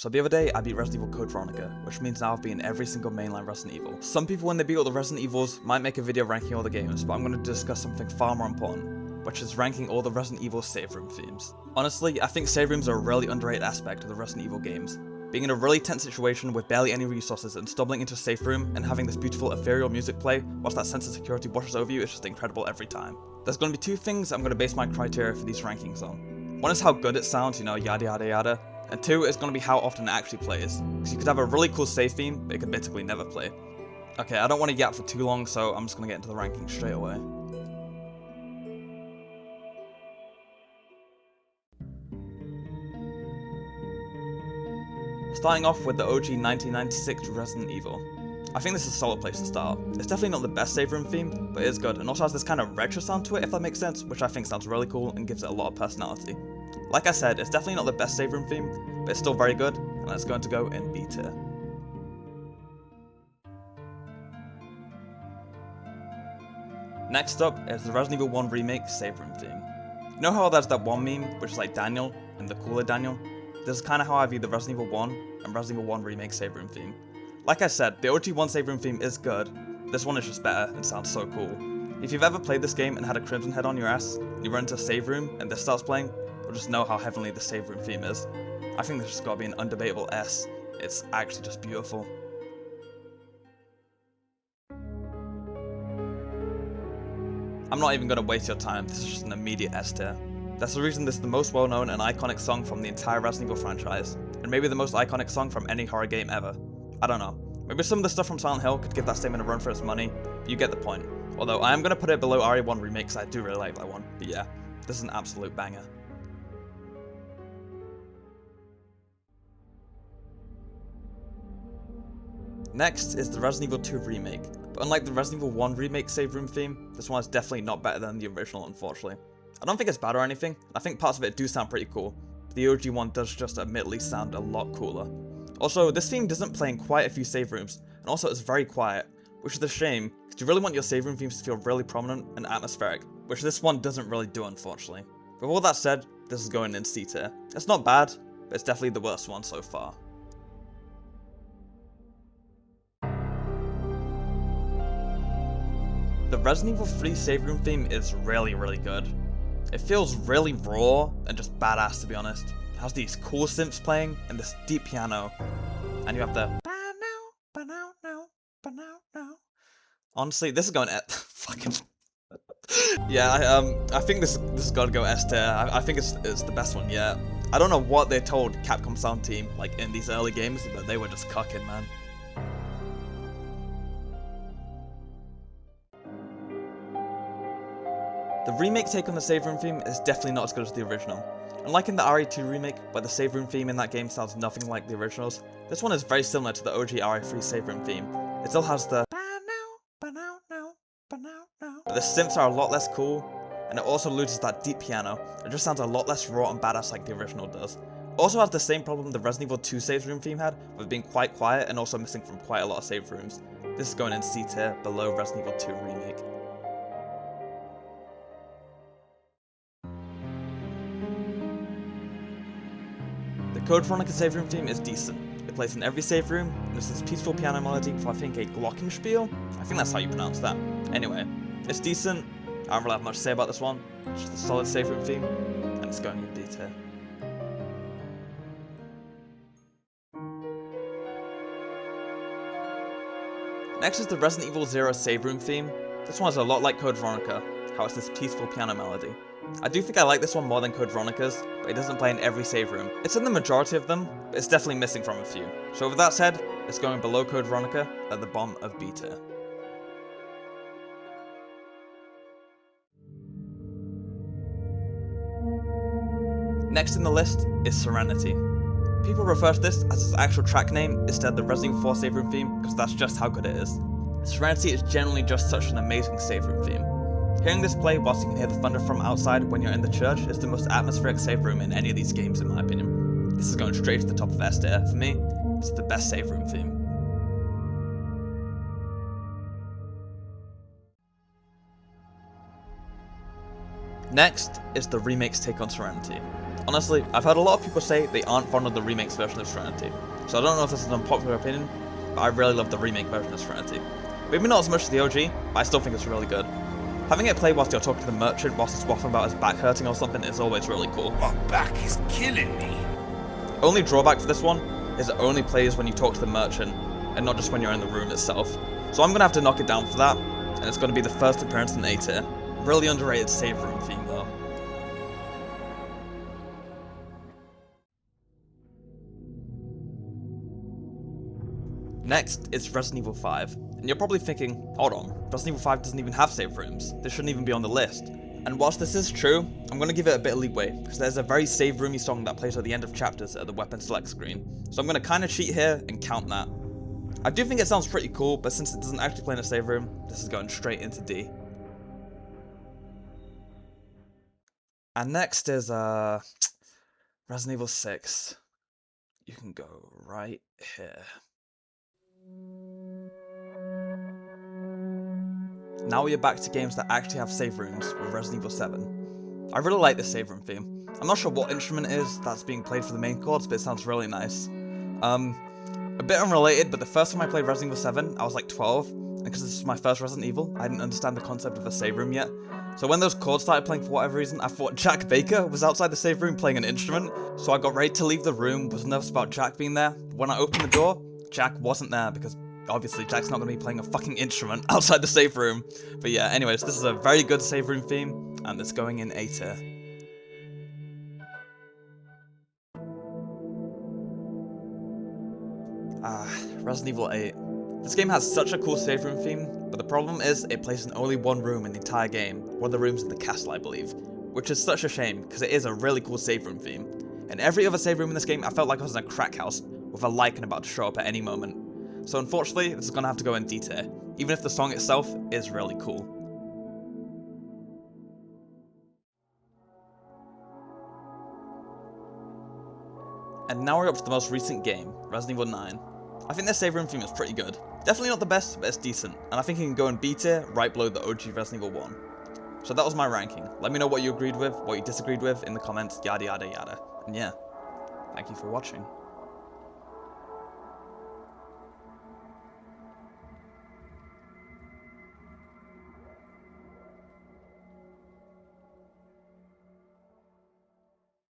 So the other day, I beat Resident Evil Code Veronica, which means now I've beaten every single mainline Resident Evil. Some people when they beat all the Resident Evils might make a video ranking all the games, but I'm going to discuss something far more important, which is ranking all the Resident Evil save room themes. Honestly, I think save rooms are a really underrated aspect of the Resident Evil games. Being in a really tense situation with barely any resources and stumbling into a safe room and having this beautiful ethereal music play whilst that sense of security washes over you is just incredible every time. There's going to be two things I'm going to base my criteria for these rankings on. One is how good it sounds, you know, yada yada yada, and two is going to be how often it actually plays, because you could have a really cool save theme, but it could basically never play. Okay, I don't want to yap for too long, so I'm just going to get into the rankings straight away. Starting off with the OG 1996 Resident Evil. I think this is a solid place to start. It's definitely not the best save room theme, but it's good, and also has this kind of retro sound to it, if that makes sense, which I think sounds really cool and gives it a lot of personality. Like I said, it's definitely not the best save room theme, but it's still very good, and it's going to go in B tier. Next up is the Resident Evil 1 Remake save room theme. You know how there's that one meme, which is like Daniel, and the cooler Daniel? This is kind of how I view the Resident Evil 1 and Resident Evil 1 Remake save room theme. Like I said, the OG 1 save room theme is good, this one is just better and sounds so cool. If you've ever played this game and had a crimson head on your ass, and you run into a save room and this starts playing, you'll just know how heavenly the save room theme is. I think this has got to be an undebatable S. It's actually just beautiful. I'm not even going to waste your time, this is just an immediate S tier. That's the reason this is the most well-known and iconic song from the entire Resident Evil franchise, and maybe the most iconic song from any horror game ever. I don't know, maybe some of the stuff from Silent Hill could give that statement a run for its money, but you get the point. Although I am going to put it below RE1 Remake because I do really like that one, but yeah, this is an absolute banger. Next is the Resident Evil 2 Remake, but unlike the Resident Evil 1 Remake save room theme, this one is definitely not better than the original, unfortunately. I don't think it's bad or anything, I think parts of it do sound pretty cool, but the OG one does just admittedly sound a lot cooler. Also, this theme doesn't play in quite a few save rooms, and also it's very quiet, which is a shame, because you really want your save room themes to feel really prominent and atmospheric, which this one doesn't really do, unfortunately. With all that said, this is going in C tier. It's not bad, but it's definitely the worst one so far. The Resident Evil 3 save room theme is really good. It feels really raw and just badass, to be honest. It has these cool synths playing and this deep piano, and you have the honestly, this is going fucking yeah. I think this has got to go S tier. I think it's the best one yet. I don't know what they told Capcom sound team like in these early games, but they were just cucking, man. The remake take on the save room theme is definitely not as good as the original. Unlike in the RE2 remake, where the save room theme in that game sounds nothing like the originals, this one is very similar to the OG RE3 save room theme. It still has the but the synths are a lot less cool, and it also loses that deep piano. It just sounds a lot less raw and badass like the original does. It also has the same problem the Resident Evil 2 save room theme had, with being quite quiet and also missing from quite a lot of save rooms. This is going in C tier, below Resident Evil 2 Remake. The Code Veronica save room theme is decent. It plays in every save room, and there's this peaceful piano melody for I think a glockenspiel? I think that's how you pronounce that. Anyway, it's decent, I don't really have much to say about this one, it's just a solid save room theme, and it's going in D tier. Next is the Resident Evil 0 save room theme. This one is a lot like Code Veronica, how it's this peaceful piano melody. I do think I like this one more than Code Veronica's, but it doesn't play in every save room. It's in the majority of them, but it's definitely missing from a few. So with that said, it's going below Code Veronica at the bottom of B tier. Next in the list is Serenity. People refer to this as its actual track name instead of the Resident Evil 4 save room theme, because that's just how good it is. Serenity is generally just such an amazing save room theme. Hearing this play whilst you can hear the thunder from outside when you're in the church is the most atmospheric save room in any of these games in my opinion. This is going straight to the top of S tier. For me, it's the best save room theme. Next is the remake's take on Serenity. Honestly, I've heard a lot of people say they aren't fond of the remake's version of Serenity, so I don't know if this is an unpopular opinion, but I really love the remake version of Serenity. Maybe not as much as the OG, but I still think it's really good. Having it play whilst you're talking to the merchant whilst he's waffling about his back hurting or something is always really cool. My back is killing me. Only drawback for this one is it only plays when you talk to the merchant and not just when you're in the room itself. So I'm going to have to knock it down for that, and it's going to be the first appearance in A tier. Really underrated save room theme though. Next is Resident Evil 5, and you're probably thinking, hold on, Resident Evil 5 doesn't even have save rooms, this shouldn't even be on the list. And whilst this is true, I'm going to give it a bit of leeway, because there's a very save roomy song that plays at the end of chapters at the weapon select screen, so I'm going to kind of cheat here and count that. I do think it sounds pretty cool, but since it doesn't actually play in a save room, this is going straight into D. And next is Resident Evil 6. You can go right here. Now we are back to games that actually have save rooms with Resident Evil 7. I really like this save room theme. I'm not sure what instrument it is that's being played for the main chords, but it sounds really nice. A bit unrelated, but the first time I played Resident Evil 7, I was like 12, and because this was my first Resident Evil, I didn't understand the concept of a save room yet. So when those chords started playing for whatever reason, I thought Jack Baker was outside the save room playing an instrument, so I got ready to leave the room, was nervous about Jack being there. When I opened the door, Jack wasn't there, because obviously Jack's not going to be playing a fucking instrument outside the save room. But yeah, anyways, this is a very good save room theme, and it's going in A tier. Resident Evil 8. This game has such a cool save room theme, but the problem is it plays in only one room in the entire game, one of the rooms in the castle I believe, which is such a shame because it is a really cool save room theme. In every other save room in this game I felt like I was in a crack house with a Lycan about to show up at any moment. So unfortunately this is going to have to go in D tier, even if the song itself is really cool. And now we're up to the most recent game, Resident Evil 9. I think their save room theme is pretty good. Definitely not the best, but it's decent, and I think it can go in B tier, right below the OG Resident Evil 1. So that was my ranking. Let me know what you agreed with, what you disagreed with in the comments, yada yada yada. And yeah, thank you for watching.